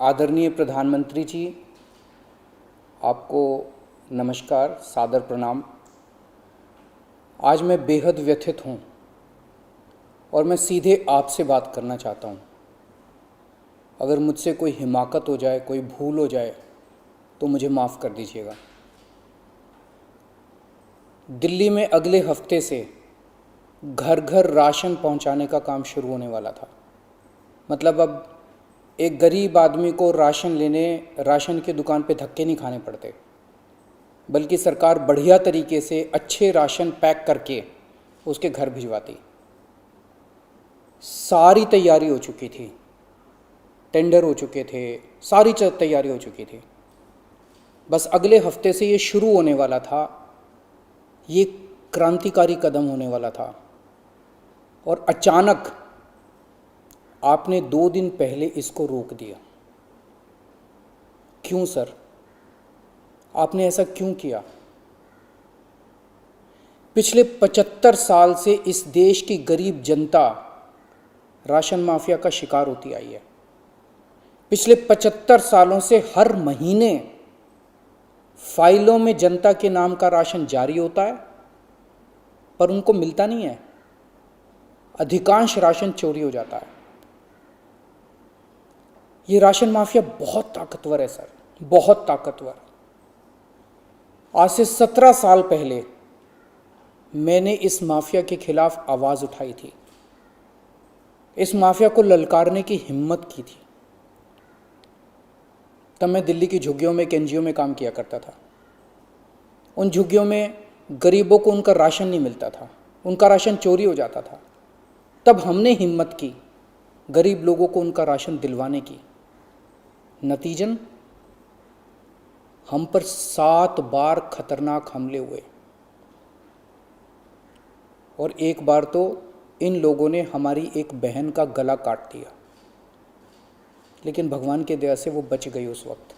आदरणीय प्रधानमंत्री जी, आपको नमस्कार, सादर प्रणाम। आज मैं बेहद व्यथित हूँ और मैं सीधे आपसे बात करना चाहता हूँ। अगर मुझसे कोई हिमाकत हो जाए, कोई भूल हो जाए तो मुझे माफ़ कर दीजिएगा। दिल्ली में अगले हफ्ते से घर घर राशन पहुँचाने का काम शुरू होने वाला था। मतलब अब एक गरीब आदमी को राशन की दुकान पे धक्के नहीं खाने पड़ते, बल्कि सरकार बढ़िया तरीके से अच्छे राशन पैक करके उसके घर भिजवाती। सारी तैयारी हो चुकी थी, टेंडर हो चुके थे, सारी तैयारी हो चुकी थी। बस अगले हफ्ते से ये शुरू होने वाला था। ये क्रांतिकारी कदम होने वाला था और अचानक आपने 2 दिन पहले इसको रोक दिया। क्यों सर? आपने ऐसा क्यों किया? पिछले 75 साल से इस देश की गरीब जनता राशन माफिया का शिकार होती आई है। पिछले 75 सालों से हर महीने फाइलों में जनता के नाम का राशन जारी होता है, पर उनको मिलता नहीं है। अधिकांश राशन चोरी हो जाता है। ये राशन माफिया बहुत ताकतवर है सर, बहुत ताकतवर। आज से 17 साल पहले मैंने इस माफिया के खिलाफ आवाज उठाई थी, इस माफिया को ललकारने की हिम्मत की थी। तब मैं दिल्ली की झुग्गियों में एक एनजीओ में काम किया करता था। उन झुग्गियों में गरीबों को उनका राशन नहीं मिलता था, उनका राशन चोरी हो जाता था। तब हमने हिम्मत की गरीब लोगों को उनका राशन दिलवाने की। नतीजन हम पर 7 बार खतरनाक हमले हुए और एक बार तो इन लोगों ने हमारी एक बहन का गला काट दिया, लेकिन भगवान की दया से वो बच गई उस वक्त।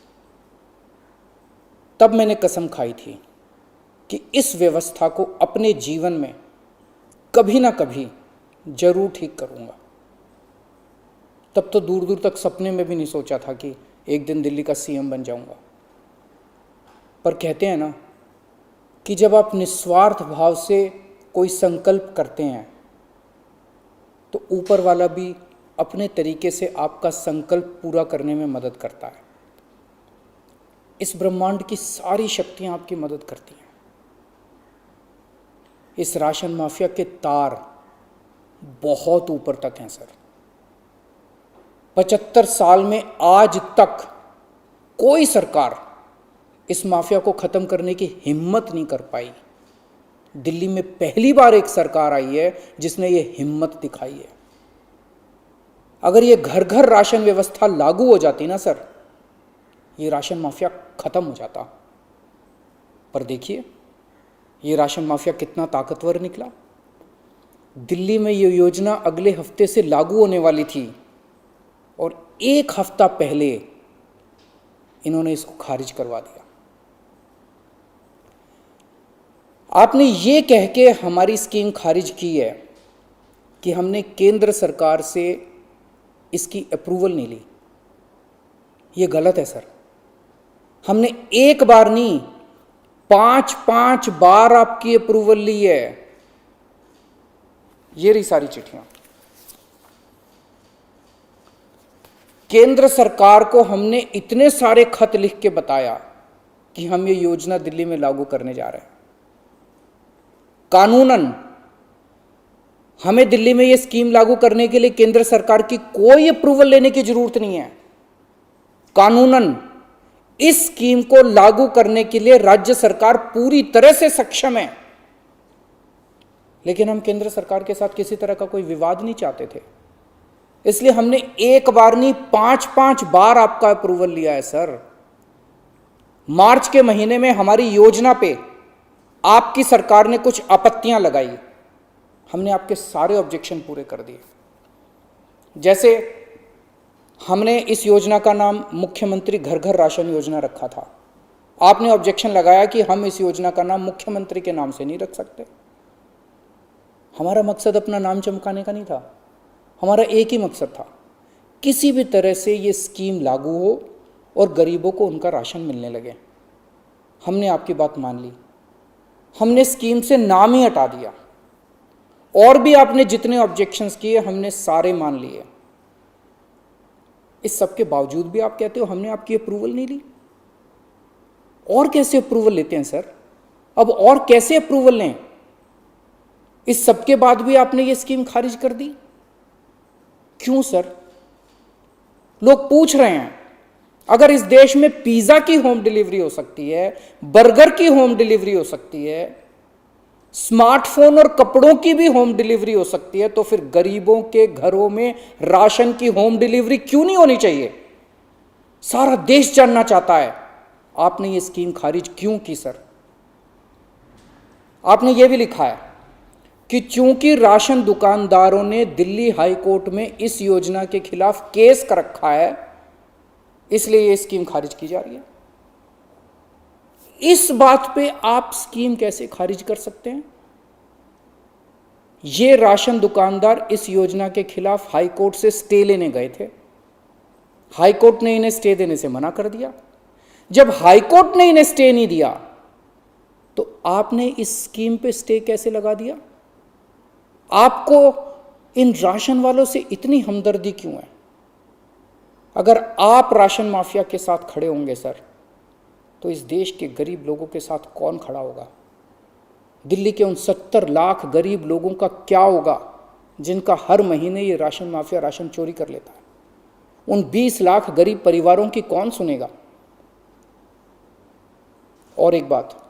तब मैंने कसम खाई थी कि इस व्यवस्था को अपने जीवन में कभी ना कभी जरूर ठीक करूंगा। तब तो दूर दूर तक सपने में भी नहीं सोचा था कि एक दिन दिल्ली का सीएम बन जाऊंगा। पर कहते हैं ना कि जब आप निस्वार्थ भाव से कोई संकल्प करते हैं तो ऊपर वाला भी अपने तरीके से आपका संकल्प पूरा करने में मदद करता है। इस ब्रह्मांड की सारी शक्तियां आपकी मदद करती हैं। इस राशन माफिया के तार बहुत ऊपर तक हैं सर। 75 साल में आज तक कोई सरकार इस माफिया को खत्म करने की हिम्मत नहीं कर पाई। दिल्ली में पहली बार एक सरकार आई है जिसने ये हिम्मत दिखाई है। अगर ये घर घर राशन व्यवस्था लागू हो जाती ना सर, ये राशन माफिया खत्म हो जाता। पर देखिए ये राशन माफिया कितना ताकतवर निकला। दिल्ली में ये योजना अगले हफ्ते से लागू होने वाली थी और 1 हफ्ता पहले इन्होंने इसको खारिज करवा दिया। आपने ये कह के हमारी स्कीम खारिज की है कि हमने केंद्र सरकार से इसकी अप्रूवल नहीं ली। ये गलत है सर। हमने एक बार नहीं, 5 बार आपकी अप्रूवल ली है। ये रही सारी चिट्ठियां। केंद्र सरकार को हमने इतने सारे खत लिख के बताया कि हम ये योजना दिल्ली में लागू करने जा रहे हैं। कानूनन हमें दिल्ली में ये स्कीम लागू करने के लिए केंद्र सरकार की कोई अप्रूवल लेने की जरूरत नहीं है। कानूनन इस स्कीम को लागू करने के लिए राज्य सरकार पूरी तरह से सक्षम है। लेकिन हम केंद्र सरकार के साथ किसी तरह का कोई विवाद नहीं चाहते थे, इसलिए हमने एक बार नहीं 5 बार आपका अप्रूवल लिया है सर। मार्च के महीने में हमारी योजना पे आपकी सरकार ने कुछ आपत्तियां लगाई, हमने आपके सारे ऑब्जेक्शन पूरे कर दिए। जैसे हमने इस योजना का नाम मुख्यमंत्री घर घर राशन योजना रखा था। आपने ऑब्जेक्शन लगाया कि हम इस योजना का नाम मुख्यमंत्री के नाम से नहीं रख सकते। हमारा मकसद अपना नाम चमकाने का नहीं था, हमारा एक ही मकसद था किसी भी तरह से ये स्कीम लागू हो और गरीबों को उनका राशन मिलने लगे। हमने आपकी बात मान ली, हमने स्कीम से नाम ही हटा दिया, और भी आपने जितने ऑब्जेक्शंस किए हमने सारे मान लिए। इस सब के बावजूद भी आप कहते हो हमने आपकी अप्रूवल नहीं ली। और कैसे अप्रूवल लेते हैं सर? अब और कैसे अप्रूवल लें? इस सब के बाद भी आपने ये स्कीम खारिज कर दी, क्यों सर? लोग पूछ रहे हैं, अगर इस देश में पिज्जा की होम डिलीवरी हो सकती है, बर्गर की होम डिलीवरी हो सकती है, स्मार्टफोन और कपड़ों की भी होम डिलीवरी हो सकती है, तो फिर गरीबों के घरों में राशन की होम डिलीवरी क्यों नहीं होनी चाहिए? सारा देश जानना चाहता है आपने ये स्कीम खारिज क्यों की सर? आपने ये भी लिखा है कि चूंकि राशन दुकानदारों ने दिल्ली हाई कोर्ट में इस योजना के खिलाफ केस कर रखा है, इसलिए ये स्कीम खारिज की जा रही है। इस बात पे आप स्कीम कैसे खारिज कर सकते हैं? ये राशन दुकानदार इस योजना के खिलाफ हाई कोर्ट से स्टे लेने गए थे, हाई कोर्ट ने इन्हें स्टे देने से मना कर दिया। जब हाई कोर्ट ने इन्हें स्टे नहीं दिया तो आपने इस स्कीम पे स्टे कैसे लगा दिया? आपको इन राशन वालों से इतनी हमदर्दी क्यों है? अगर आप राशन माफिया के साथ खड़े होंगे सर, तो इस देश के गरीब लोगों के साथ कौन खड़ा होगा? दिल्ली के उन 70 लाख गरीब लोगों का क्या होगा जिनका हर महीने ये राशन माफिया राशन चोरी कर लेता है? उन 20 लाख गरीब परिवारों की कौन सुनेगा? और एक बात,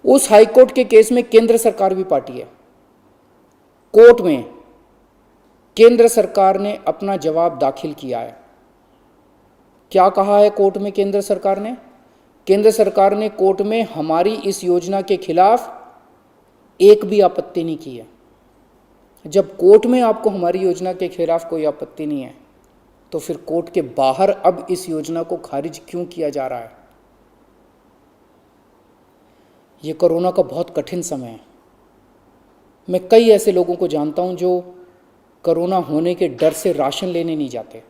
उस हाईकोर्ट के केस में केंद्र सरकार भी पार्टी है। कोर्ट में केंद्र सरकार ने अपना जवाब दाखिल किया है। क्या कहा है कोर्ट में केंद्र सरकार ने? केंद्र सरकार ने कोर्ट में हमारी इस योजना के खिलाफ एक भी आपत्ति नहीं की है। जब कोर्ट में आपको हमारी योजना के खिलाफ कोई आपत्ति नहीं है, तो फिर कोर्ट के बाहर अब इस योजना को खारिज क्यों किया जा रहा है? ये कोरोना का बहुत कठिन समय है। मैं कई ऐसे लोगों को जानता हूं जो कोरोना होने के डर से राशन लेने नहीं जाते।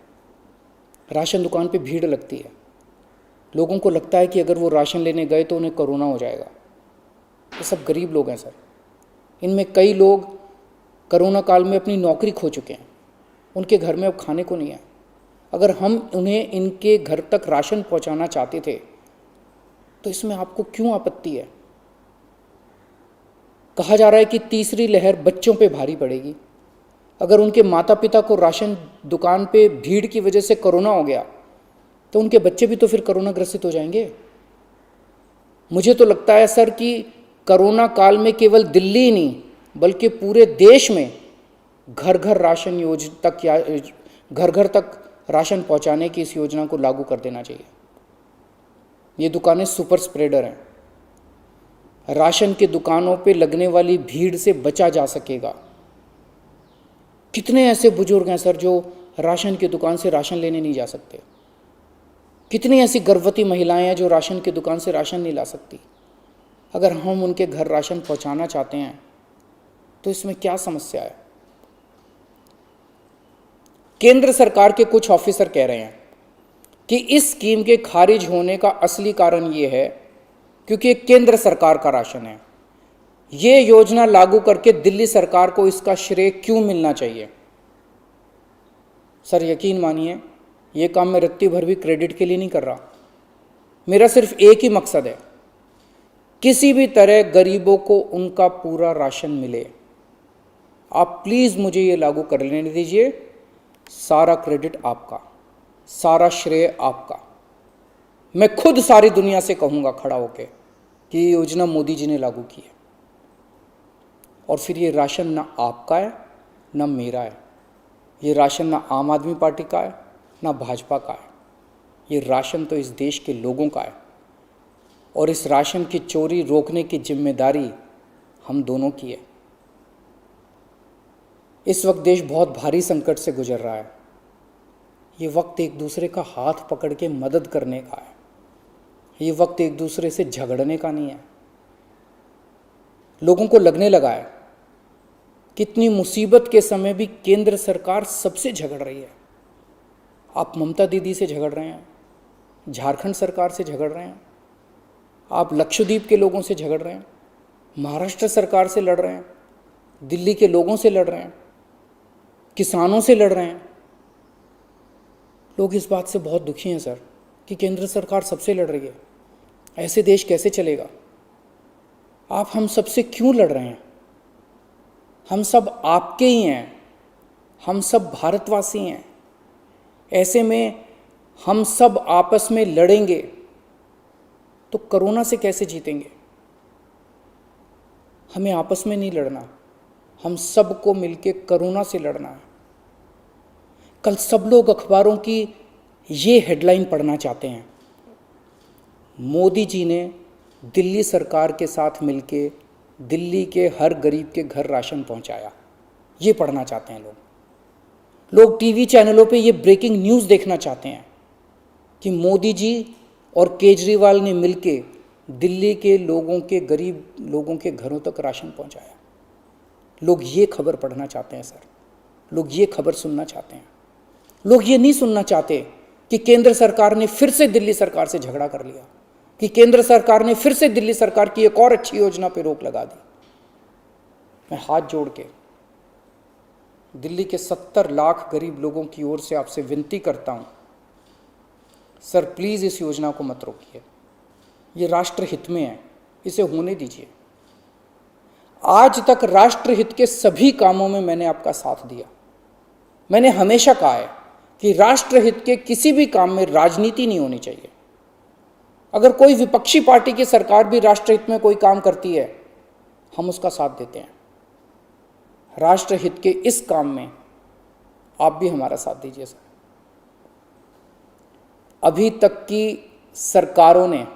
राशन दुकान पे भीड़ लगती है, लोगों को लगता है कि अगर वो राशन लेने गए तो उन्हें कोरोना हो जाएगा। ये सब गरीब लोग हैं सर। इनमें कई लोग कोरोना काल में अपनी नौकरी खो चुके हैं, उनके घर में अब खाने को नहीं है। अगर हम उन्हें इनके घर तक राशन पहुंचाना चाहते थे तो इसमें आपको क्यों आपत्ति है? कहा जा रहा है कि तीसरी लहर बच्चों पे भारी पड़ेगी। अगर उनके माता पिता को राशन दुकान पे भीड़ की वजह से कोरोना हो गया तो उनके बच्चे भी तो फिर कोरोना ग्रसित हो जाएंगे। मुझे तो लगता है सर कि कोरोना काल में केवल दिल्ली ही नहीं बल्कि पूरे देश में घर घर राशन योजना तक या घर घर तक राशन पहुंचाने की इस योजना को लागू कर देना चाहिए। ये दुकानें सुपर स्प्रेडर हैं। राशन की दुकानों पे लगने वाली भीड़ से बचा जा सकेगा। कितने ऐसे बुजुर्ग हैं सर जो राशन की दुकान से राशन लेने नहीं जा सकते? कितनी ऐसी गर्भवती महिलाएं हैं जो राशन की दुकान से राशन नहीं ला सकती? अगर हम उनके घर राशन पहुंचाना चाहते हैं तो इसमें क्या समस्या है? केंद्र सरकार के कुछ ऑफिसर कह रहे हैं कि इस स्कीम के खारिज होने का असली कारण यह है क्योंकि ये केंद्र सरकार का राशन है। ये योजना लागू करके दिल्ली सरकार को इसका श्रेय क्यों मिलना चाहिए? सर यकीन मानिए, ये काम मैं रत्ती भर भी क्रेडिट के लिए नहीं कर रहा। मेरा सिर्फ एक ही मकसद है, किसी भी तरह गरीबों को उनका पूरा राशन मिले। आप प्लीज़ मुझे ये लागू कर लेने दीजिए। सारा क्रेडिट आपका, सारा श्रेय आपका। मैं खुद सारी दुनिया से कहूँगा खड़ा होकर कि ये योजना मोदी जी ने लागू की है। और फिर ये राशन ना आपका है ना मेरा है। ये राशन ना आम आदमी पार्टी का है ना भाजपा का है। ये राशन तो इस देश के लोगों का है और इस राशन की चोरी रोकने की जिम्मेदारी हम दोनों की है। इस वक्त देश बहुत भारी संकट से गुजर रहा है। ये वक्त एक दूसरे का हाथ पकड़ के मदद करने का है। ये वक्त एक दूसरे से झगड़ने का नहीं है। लोगों को लगने लगा है कितनी मुसीबत के समय भी केंद्र सरकार सबसे झगड़ रही है। आप ममता दीदी से झगड़ रहे हैं, झारखंड सरकार से झगड़ रहे हैं, आप लक्षद्वीप के लोगों से झगड़ रहे हैं, महाराष्ट्र सरकार से लड़ रहे हैं, दिल्ली के लोगों से लड़ रहे हैं, किसानों से लड़ रहे हैं। लोग इस बात से बहुत दुखी हैं सर कि केंद्र सरकार सबसे लड़ रही है। ऐसे देश कैसे चलेगा? आप हम सबसे क्यों लड़ रहे हैं? हम सब आपके ही हैं, हम सब भारतवासी हैं। ऐसे में हम सब आपस में लड़ेंगे तो कोरोना से कैसे जीतेंगे? हमें आपस में नहीं लड़ना, हम सबको मिलके कोरोना से लड़ना है। कल सब लोग अखबारों की ये हेडलाइन पढ़ना चाहते हैं, मोदी जी ने दिल्ली सरकार के साथ मिलके दिल्ली के हर गरीब के घर राशन पहुंचाया। ये पढ़ना चाहते हैं लोग टीवी चैनलों पे ये ब्रेकिंग न्यूज़ देखना चाहते हैं कि मोदी जी और केजरीवाल ने मिलके दिल्ली के लोगों के गरीब लोगों के घरों तक राशन पहुंचाया। लोग ये खबर पढ़ना चाहते हैं सर, लोग ये खबर सुनना चाहते हैं। लोग ये नहीं सुनना चाहते कि केंद्र सरकार ने फिर से दिल्ली सरकार से झगड़ा कर लिया, कि केंद्र सरकार ने फिर से दिल्ली सरकार की एक और अच्छी योजना पर रोक लगा दी। मैं हाथ जोड़ के दिल्ली के 70 लाख गरीब लोगों की ओर से आपसे विनती करता हूं, सर प्लीज़ इस योजना को मत रोकिए। ये राष्ट्रहित में है, इसे होने दीजिए। आज तक राष्ट्रहित के सभी कामों में मैंने आपका साथ दिया। मैंने हमेशा कहा है कि राष्ट्रहित के किसी भी काम में राजनीति नहीं होनी चाहिए। अगर कोई विपक्षी पार्टी की सरकार भी राष्ट्रहित में कोई काम करती है, हम उसका साथ देते हैं। राष्ट्रहित के इस काम में आप भी हमारा साथ दीजिए सर। अभी तक की सरकारों ने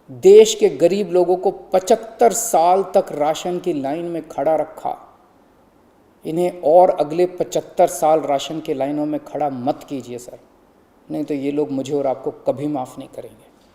देश के गरीब लोगों को 75 साल तक राशन की लाइन में खड़ा रखा। इन्हें और अगले 75 साल राशन की लाइनों में खड़ा मत कीजिए सर, नहीं तो ये लोग मुझे और आपको कभी माफ़ नहीं करेंगे।